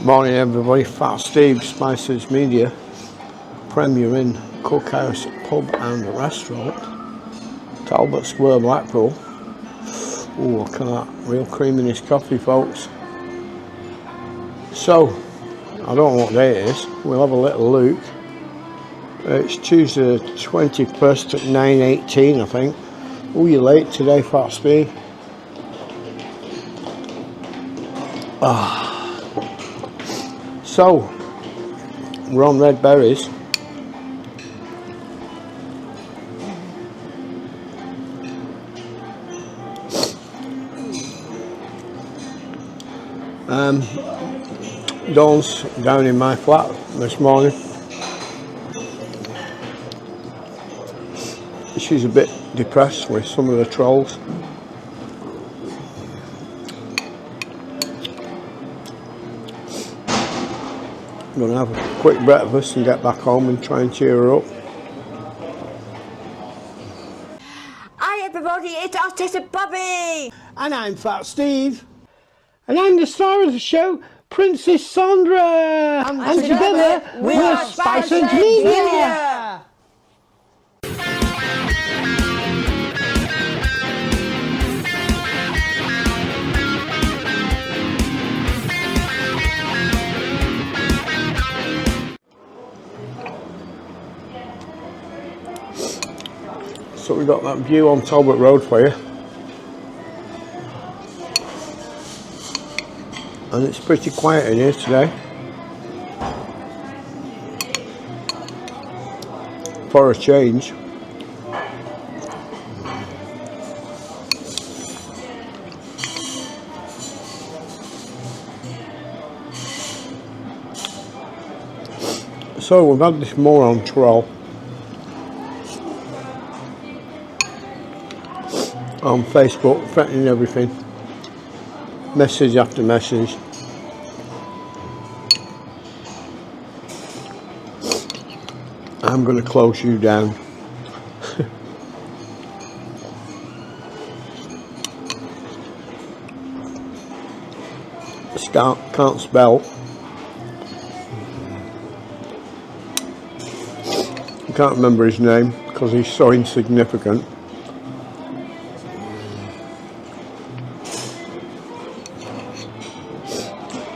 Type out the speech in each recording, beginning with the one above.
Morning everybody, Fat Steve, Spicehead-Media, Premier Inn Cookhouse, Pub and Restaurant, Talbot Road, Blackpool. Ooh, look at that, real cream in his coffee, folks. So, I don't know what day it is, we'll have a little look. It's Tuesday the 21st at 9:18 I think. Oh, you're late today, Fat Steve. So, we're on red berries. Dawn's down in my flat this morning. She's a bit depressed with some of the trolls. I'm going to have a quick breakfast and get back home and try and cheer her up. Hi everybody, it's Artist Bobby! And I'm Fat Steve. And I'm the star of the show, Princess Sandra. And together we're Spicehead-Media. So we got that view on Talbot Road for you. And it's pretty quiet in here today. For a change. So we've had this moron troll on Facebook threatening everything, message after message. I'm going to close you down. Can't spell. I can't remember his name because he's so insignificant.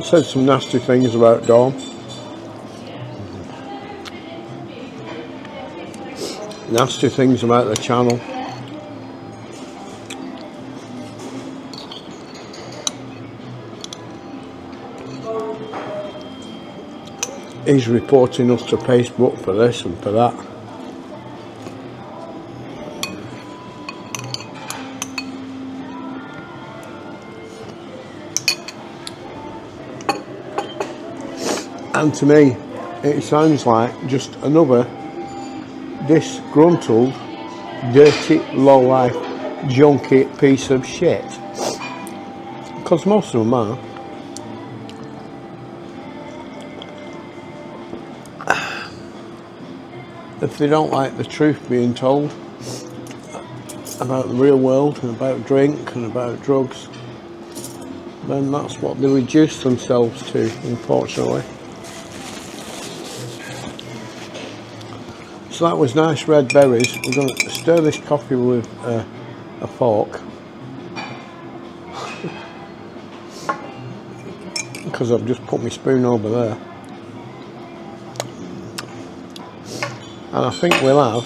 Said some nasty things about Dawn. Nasty things about the channel. He's reporting us to Facebook for this and for that. And to me, it sounds like just another disgruntled, dirty, low-life, junky piece of shit. Because most of them are. If they don't like the truth being told about the real world and about drink and about drugs, then that's what they reduce themselves to, unfortunately. So that was nice red berries. We're going to stir this coffee with a fork. Because I've just put my spoon over there. And I think we'll have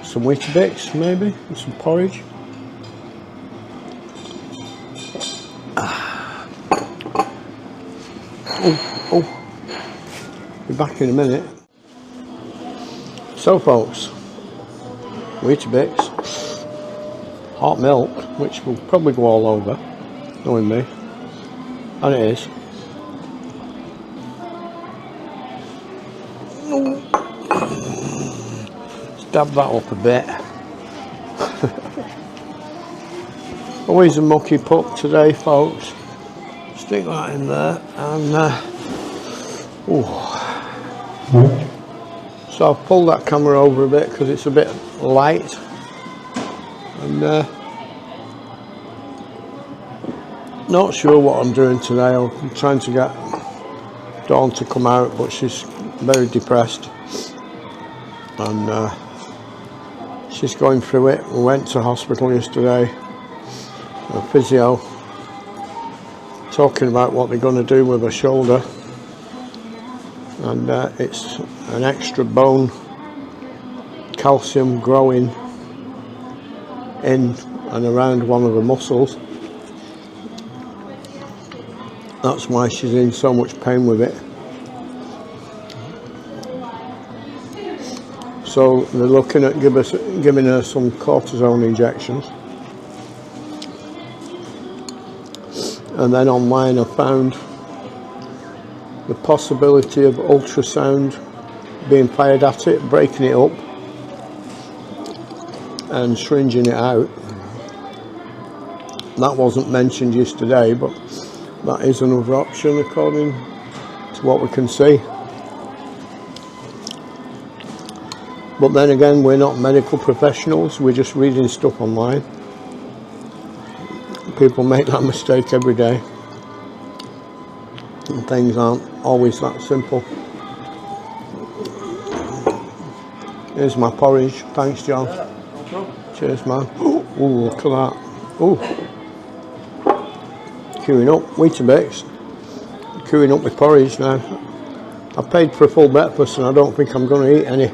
some Weetabix maybe, and some porridge. Oh, be back in a minute. So folks, Weetabix, hot milk, which will probably go all over, knowing me, and it is. Dab that up a bit. Always a mucky pup today, folks. Stick that in there, and so I've pulled that camera over a bit because it's a bit light, and Not sure what I'm doing today. I'm trying to get Dawn to come out, but she's very depressed, and she's going through it. We went to hospital yesterday, a physio, talking about what they're going to do with her shoulder, and it's an extra bone, calcium growing in and around one of the muscles. That's why she's in so much pain with it. So they're looking at giving her some cortisone injections. And then online I found the possibility of ultrasound being fired at it, breaking it up and syringing it out. That wasn't mentioned yesterday, but that is another option according to what we can see. But then again, we're not medical professionals, we're just reading stuff online. People make that mistake every day, and things aren't always that simple. Here's my porridge, thanks John. Cheers man. Oh, look at that. Oh, queuing up, Weetabix, queuing up with porridge now. I paid for a full breakfast and I don't think I'm going to eat any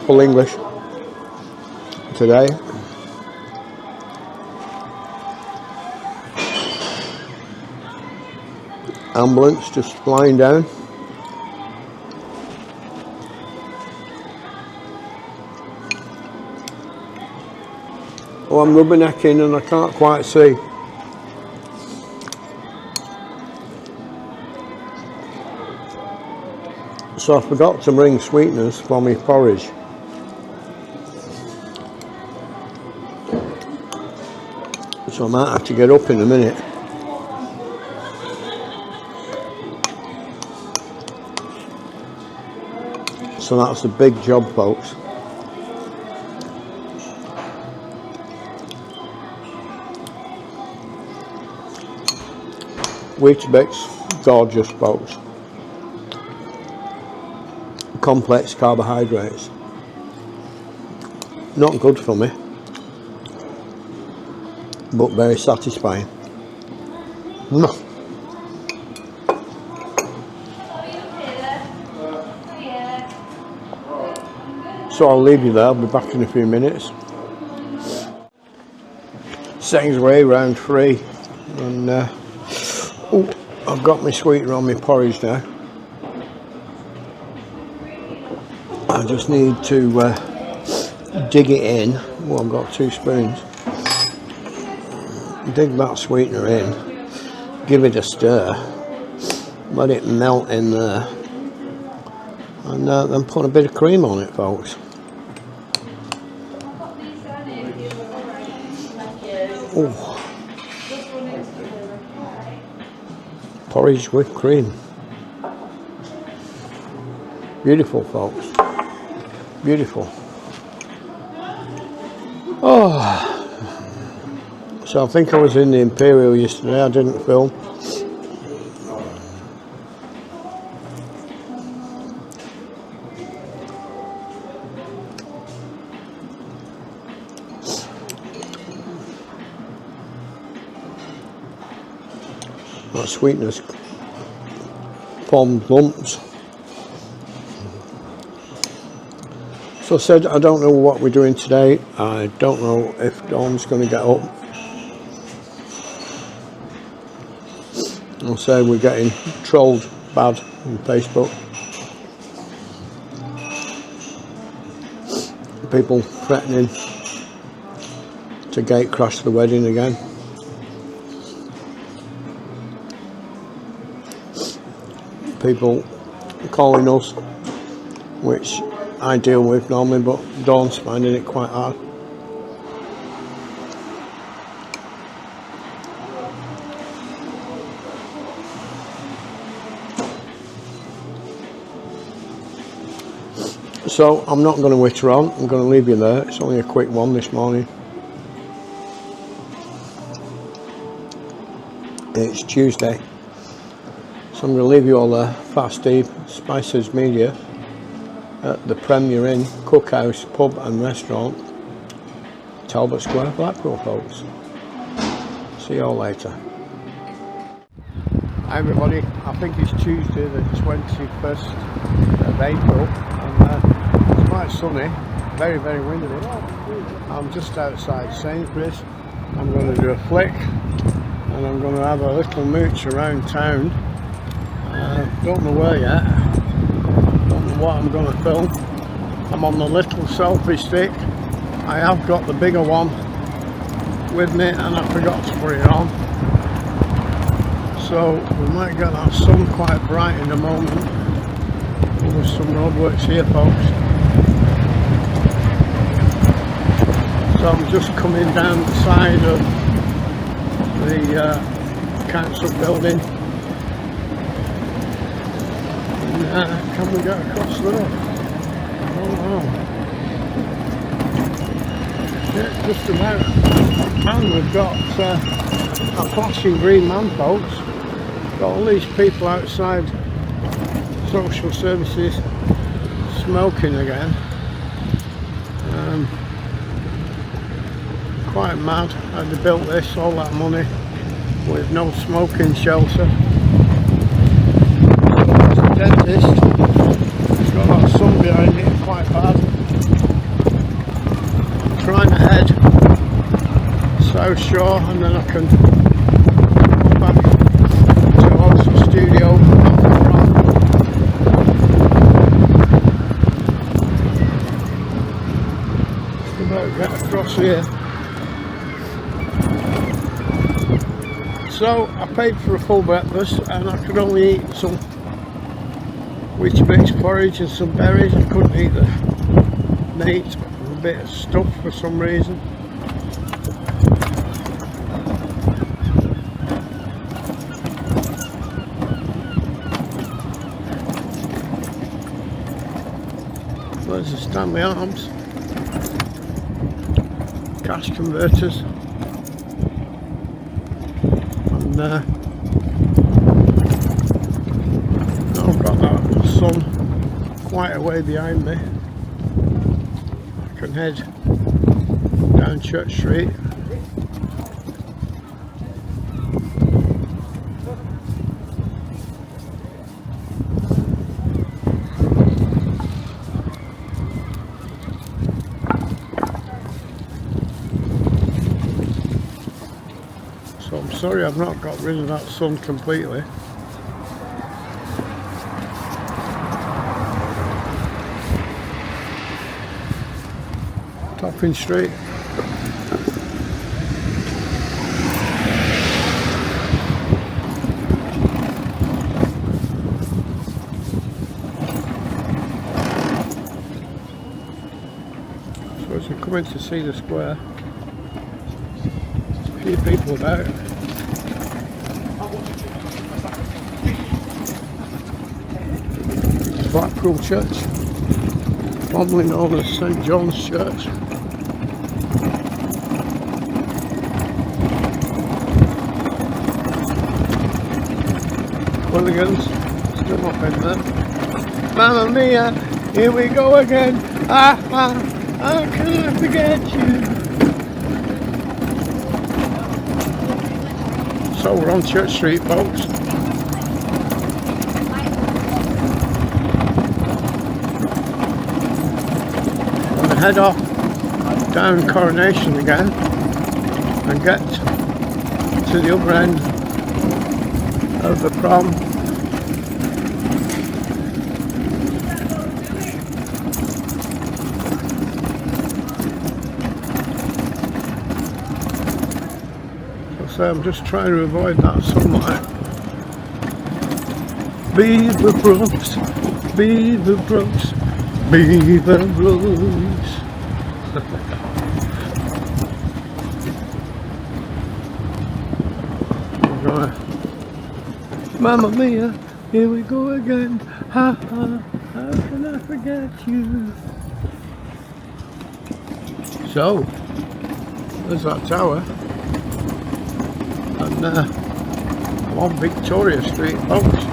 full English today. Ambulance just flying down. Oh, I'm rubbernecking and I can't quite see. So I forgot to bring sweeteners for my porridge. So I might have to get up in a minute. So that's a big job, folks. Weetabix, gorgeous, folks. Complex carbohydrates. Not good for me, but very satisfying. So I'll leave you there, I'll be back in a few minutes. Setting way round 3, and oh, I've got my sweetener on my porridge now. I just need to dig it in. Well, I've got 2 spoons. Dig that sweetener in, give it a stir, let it melt in there, and then put a bit of cream on it, folks. Oh, porridge with cream. Beautiful, folks. Beautiful. Oh, so I think I was in the Imperial yesterday. I didn't film. That sweetness formed lumps. So I said, I don't know what we're doing today. I don't know if Dawn's going to get up. I'll say we're getting trolled bad on Facebook. People threatening to gate crash the wedding again. People calling us, which I deal with normally, but Dawn's finding it quite hard. So I'm not going to witter on, I'm going to leave you there. It's only a quick one this morning. It's Tuesday, so I'm going to leave you all there. Fat Steve, Spicehead-Media, at the Premier Inn Cookhouse Pub and Restaurant, Talbot Square, Blackpool, folks. See you all later. Hi everybody, I think it's Tuesday the 21st of April, and it's quite sunny, very windy. I'm just outside Sainsbury's. I'm going to do a flick and I'm going to have a little mooch around town. Don't know where yet, don't know what I'm going to film. I'm on the little selfie stick. I have got the bigger one with me and I forgot to put it on. So we might get that sun quite bright in a moment. There's some roadworks here, folks. So I'm just coming down the side of the council building. And, can we get across there? Oh no. Yeah, just about. And we've got a flashing green man, folks. Got all these people outside social services smoking again. Quite mad how they built this, all that money with no smoking shelter. It's a dentist. It's got that sun behind it, quite bad. I'm trying to head South Shore and then I can go back towards the studio. Just about get across here. So I paid for a full breakfast and I could only eat some Weetabix porridge and some berries. I couldn't eat the meat, a bit of stuff for some reason. There's the Stanley Arms, cash converters, and I've got that sun quite a way behind me. I can head down Church Street. So I'm sorry I've not got rid of that sun completely. Topping Street. So as we come in to see the square, a few people about. Blackpool Church, formerly known as St John's Church. Hooligans, still up in there. Mamma mia, here we go again. Ah, how can I forget you? So we're on Church Street, folks. Head off down Coronation again and get to the other end of the prom. So I'm just trying to avoid that sunlight. Beaver Brooks, Beaver Brooks, Beaver Brooks. Mamma mia, here we go again. Ha ha, how can I forget you? So, there's that tower. And on Victoria Street, folks.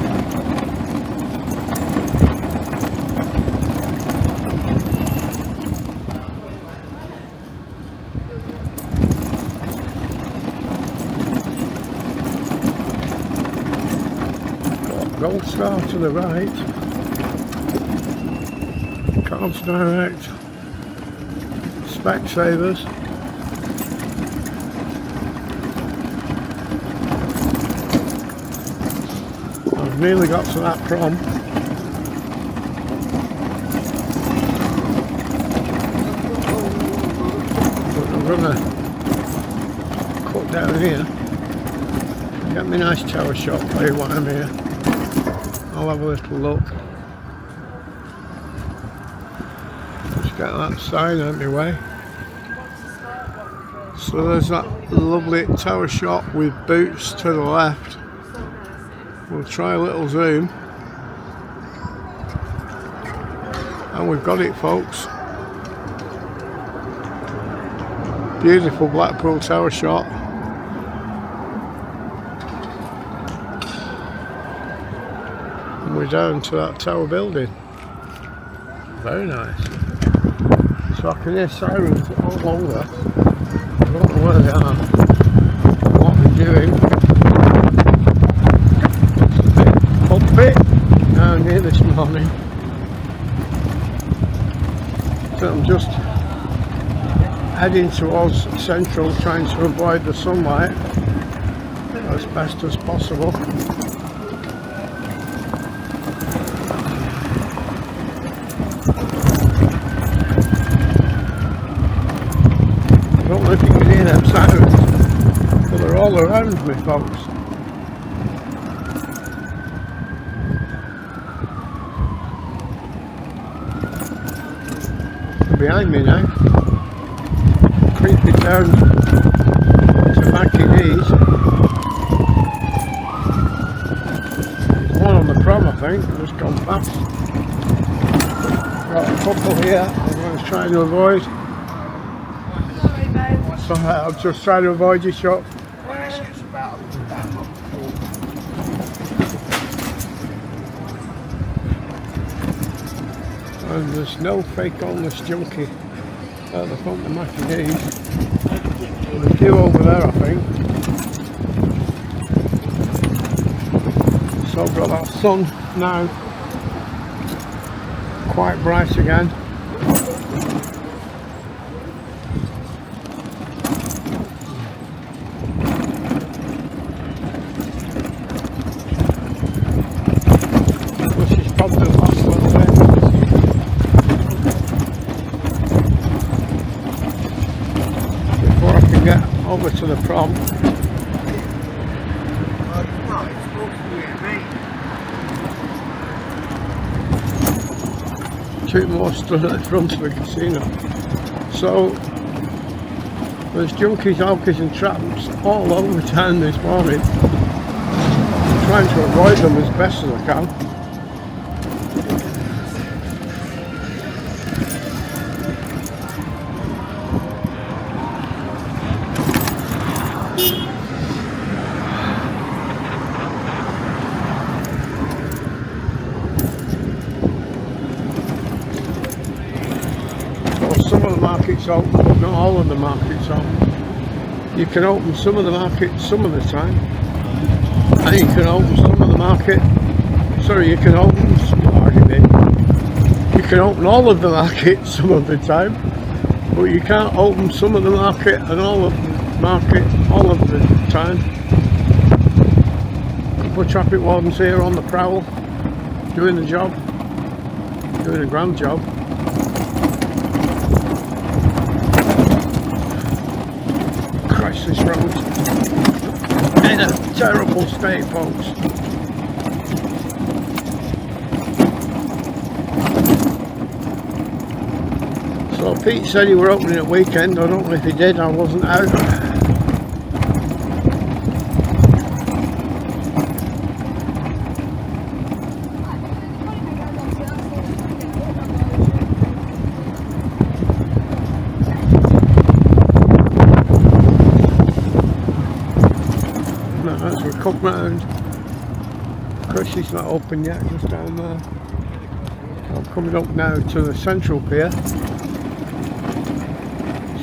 Gold Star to the right, Cards Direct, Specsavers, I've nearly got to that prom. But I'm going to cut down here, get me a nice tower shot for you while I'm here. I'll have a little look. Just get that sign out of my way. So there's that lovely tower shop with boots to the left. We'll try a little zoom. And we've got it, folks. Beautiful Blackpool tower shot. We're down to that tower building. Very nice. So I can hear sirens all over. I don't know where they are, what they're doing. It's a bit bumpy down here this morning. So I'm just heading towards Central, trying to avoid the sunlight as best as possible. I don't know if you can hear them sirens, but they're all around me, folks. They're behind me now, creeping down to Mackie D's. There's one on the prom, I think, just gone past. Got a couple here I'm going to try to avoid. So I'm just trying to avoid your shot. And there's no fake homeless junkie at the front of Mackie D's. There's a few over there, I think. So I've got that sun now quite bright again. Over to the prom. Two more stood at the front of the casino. So there's junkies, alkies and tramps all over town this morning. I'm trying to avoid them as best as I can. Some of the markets open, but not all of the markets open. You can open some of the markets some of the time, and you can open some of the market. Sorry, you can open. You can open all of the market some of the time, but you can't open some of the market and all of the market all of the time. A couple of traffic wardens here on the prowl, doing the job, doing a grand job. This road in a terrible state, folks. So Pete said he were opening at weekend. I don't know if he did, I wasn't out. As we come round Chrissy's not open yet, just down there. I'm coming up now to the Central Pier.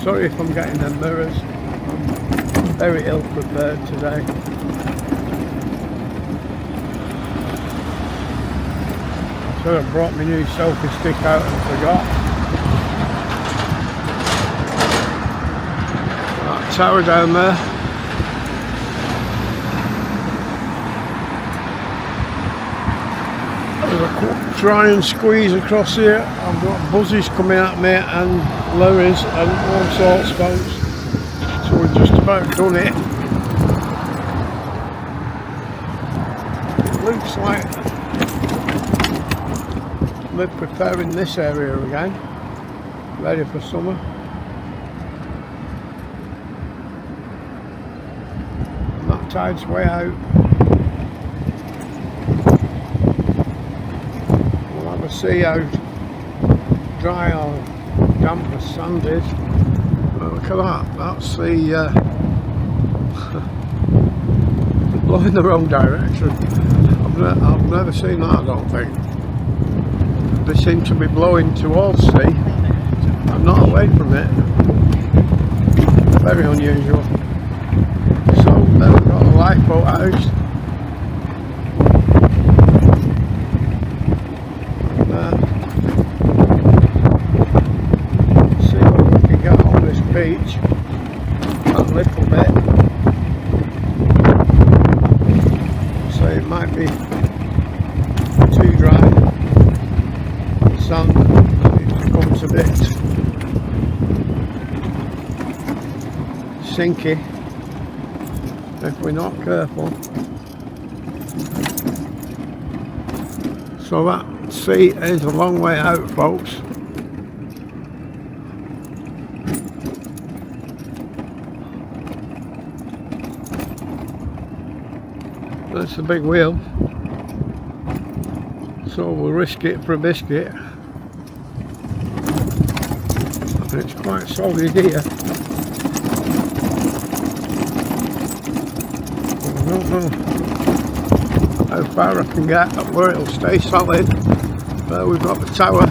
Sorry if I'm getting them mirrors. I'm very ill prepared today. I should have brought my new selfie stick out and forgot. That tower down there. Try and squeeze across here. I've got buzzes coming at me and lorries and all sorts, folks. So we've just about done it. It looks like we're preparing this area again, ready for summer. And that tide's way out. See how dry or damp the sand is. Well, look at that, that's the blowing the wrong direction. I've never seen that, I don't think. They seem to be blowing towards sea and not away from it. Very unusual. So then we've got a lifeboat house. Beach, a little bit, so it might be too dry. The sand becomes a bit sinky if we're not careful. So that sea is a long way out, folks. That's a big wheel, so we'll risk it for a biscuit. And it's quite solid here. I don't know how far I can get up where it'll stay solid. There we've got the tower.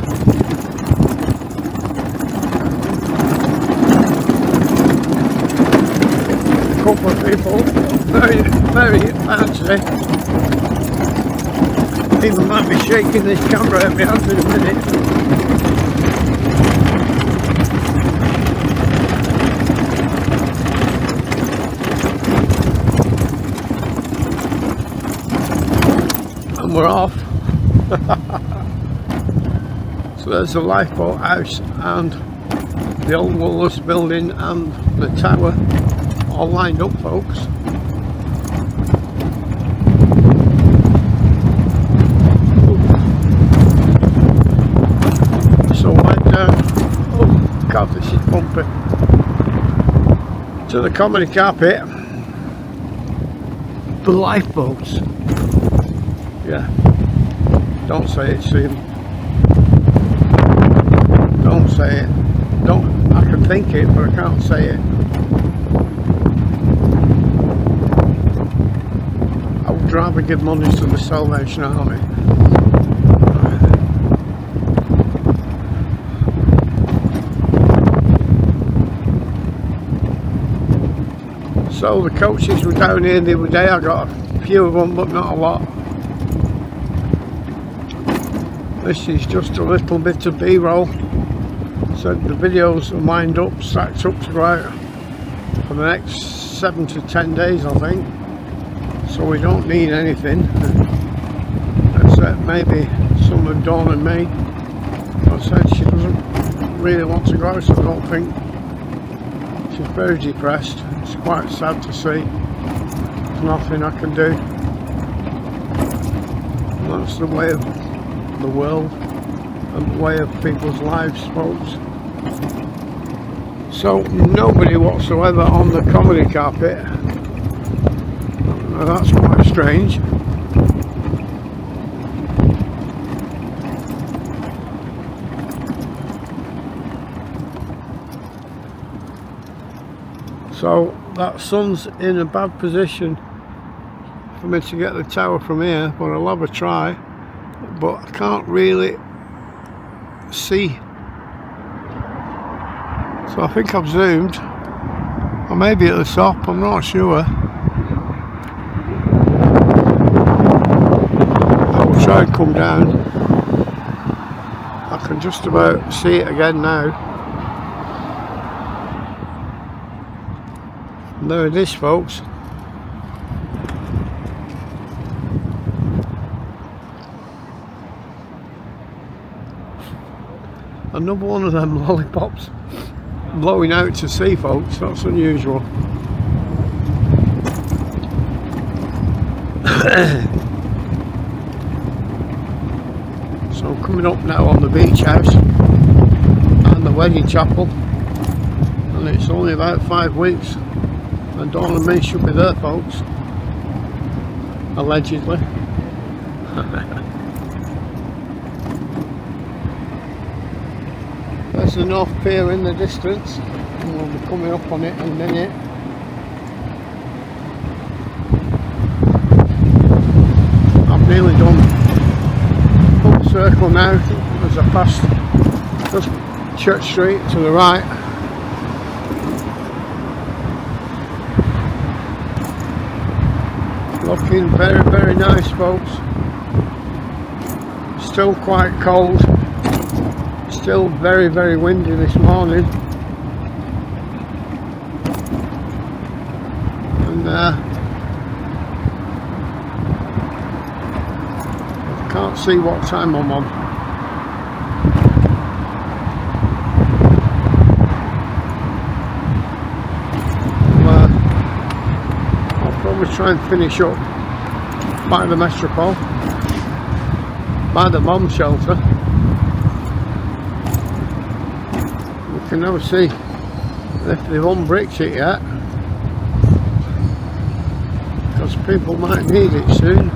A couple of people. Very fancy. Even might be shaking this camera at me out in a minute. And we're off. So there's the lifeboat house and the old Woolworths building and the tower all lined up, folks. God, this is bumpy. To the comedy carpet. The lifeboats. Yeah. Don't say it, Steve. Don't say it. Don't. I can think it, but I can't say it. I would rather give money to the Salvation Army. So the coaches were down here the other day. I got a few of them, but not a lot. This is just a little bit of B-roll. So the videos are lined up, stacked up to go out for the next 7 to 10 days, I think. So we don't need anything, except maybe some of Dawn and me. I said she doesn't really want to go out, so I don't think. She's very depressed. It's quite sad to see. There's nothing I can do. And that's the way of the world and the way of people's lives, folks. So nobody whatsoever on the comedy carpet. Now that's quite strange. So that sun's in a bad position for me to get the tower from here, but I'll have a try. But I can't really see. So I think I've zoomed. Or maybe at the top, I'm not sure. I will try and come down. I can just about see it again now. And there it is, folks. Another one of them lollipops blowing out to sea, folks. That's unusual. So I'm coming up now on the beach house and the wedding chapel, and it's only about 5 weeks, and Dawn and me should be there, folks, allegedly. There's the North Pier in the distance, and we'll be coming up on it in a minute. I've nearly done full circle now as I pass just Church Street to the right. Looking very, very nice, folks. Still quite cold. Still very, very windy this morning. And I can't see what time I'm on. I'll probably try and finish up by the Metropole, by the bomb shelter. We can never see if they've unbricked it yet, because people might need it soon.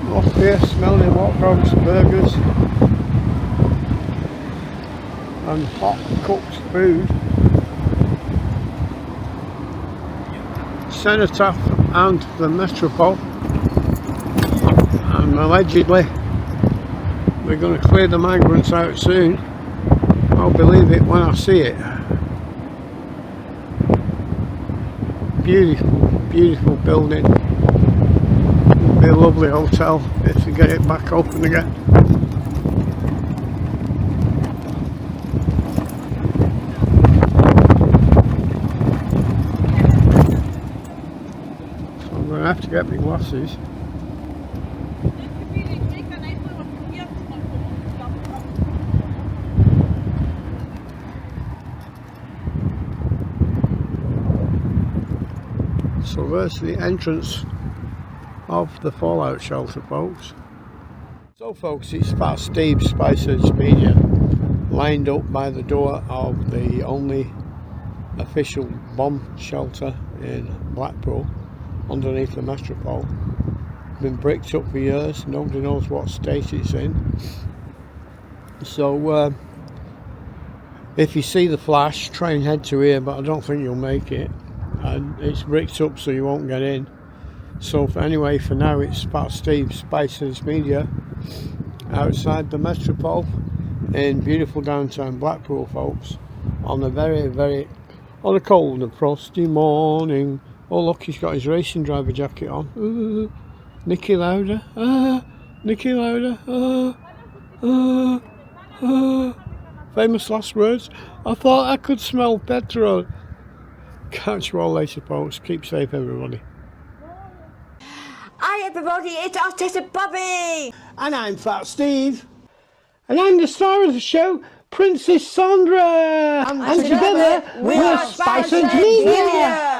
North Pier, smelling hot dogs, burgers and hot cooked food. Cenotaph and the Metropole, and allegedly we're going to clear the migrants out soon. I'll believe it when I see it. Beautiful, beautiful building. It'll be a lovely hotel if they get it back open again. I have to get my glasses. So there's the entrance of the fallout shelter, folks. So folks, it's Fat Steve, Spicehead-Media, lined up by the door of the only official bomb shelter in Blackpool, underneath the Metropole. Been bricked up for years, nobody knows what state it's in. So if you see the flash, try and head to here, but I don't think you'll make it, and it's bricked up so you won't get in. So anyway, for now it's Fat Steve, Spicehead-Media, outside the Metropole in beautiful downtown Blackpool, folks, on a on a cold and frosty morning. Oh look, he's got his racing driver jacket on. Ooh, Nicky Lauda, Nicky Lauda, famous last words. I thought I could smell petrol. Catch you all later, folks. Keep safe, everybody. Hi everybody, it's Arteta Bobby! And I'm Fat Steve. And I'm the star of the show, Princess Sandra. And together we're Spicehead-Media.